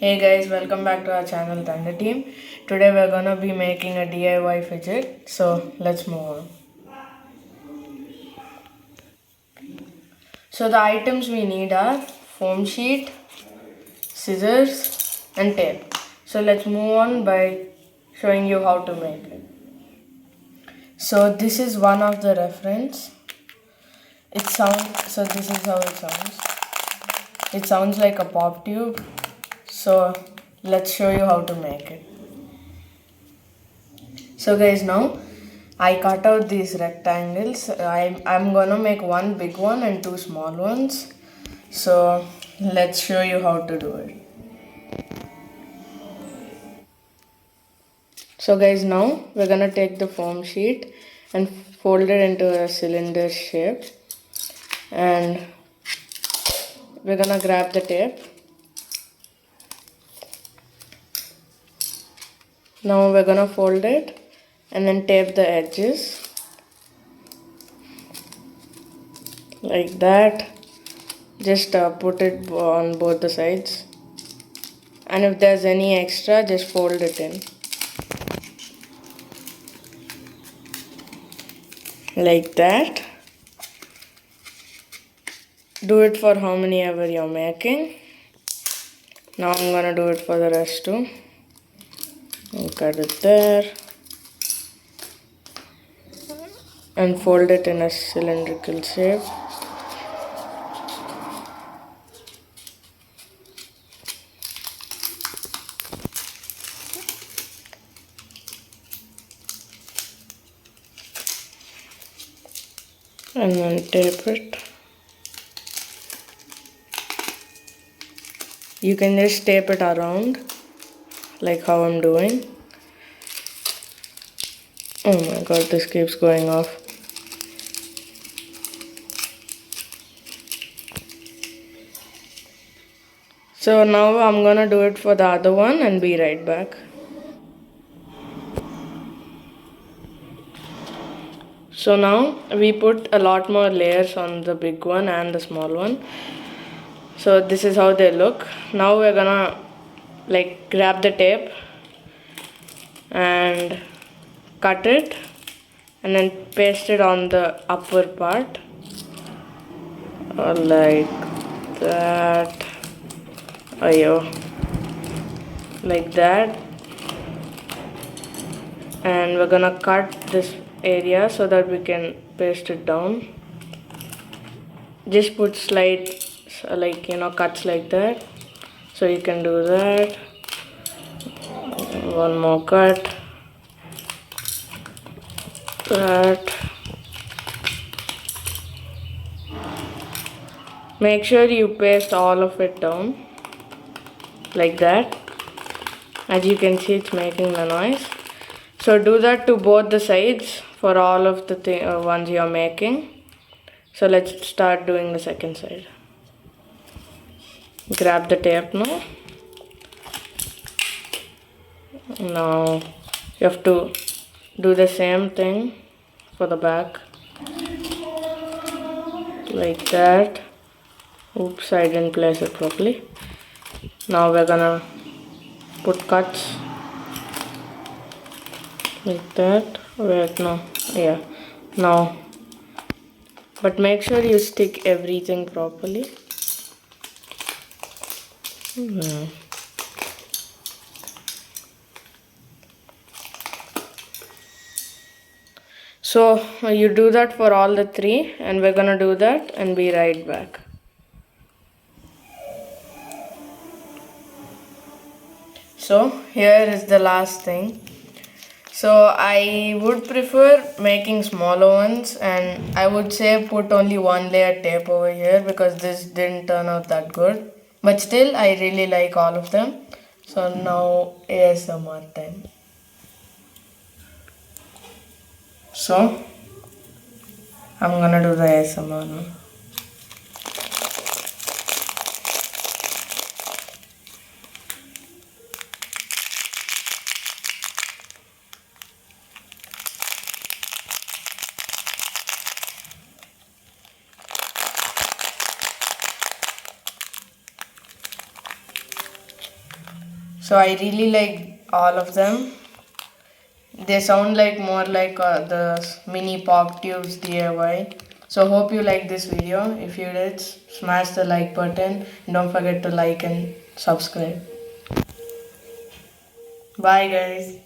Hey guys, welcome back to our channel Thunder Team. Today we're gonna be making a DIY fidget, so let's move on. So the items we need are foam sheet, scissors and tape. So let's move on by showing you how to make it. So this is one of the reference. This is how it sounds. It sounds like a pop tube. So let's show you how to make it. So guys, now I cut out these rectangles. I'm gonna make one big one and two small ones. So let's show you how to do it. So guys, now we're gonna take the foam sheet and fold it into a cylinder shape, and we're gonna grab the tape. Now we're gonna fold it and then tape the edges like that. Just put it on both the sides, and if there's any extra, just fold it in like that. Do it for how many ever you're making. Now I'm gonna do it for the rest too. I'll cut it there and fold it in a cylindrical shape. And then tape it. You can just tape it around like how I'm doing. Oh my god, this keeps going off. So now I'm gonna do it for the other one and be right back. So now we put a lot more layers on the big one and the small one. So this is how they look. Now we're gonna grab the tape and cut it and then paste it on the upper part like that. Like that. And we're gonna cut this area so that we can paste it down. Just put slight cuts like that. So you can do that. One more cut. That. Make sure you paste all of it down like that. As you can see, it's making the noise. So do that to both the sides for all of the ones you're making. So let's start doing the second side. Grab the tape now. Now you have to do the same thing for the back. Like that. Oops, I didn't place it properly. Now we're gonna put cuts like that. Wait, no. Yeah. Now. But make sure you stick everything properly. So you do that for all the three, and we're gonna do that and be right back. So here is the last thing. So I would prefer making smaller ones, and I would say put only one layer tape over here because this didn't turn out that good. But still, I really like all of them. So now ASMR time. So I'm gonna do the ASMR now. So I really like all of them. They sound like more like the mini pop tubes DIY. So hope you like this video. If you did, smash the like button. Don't forget to like and subscribe. Bye guys.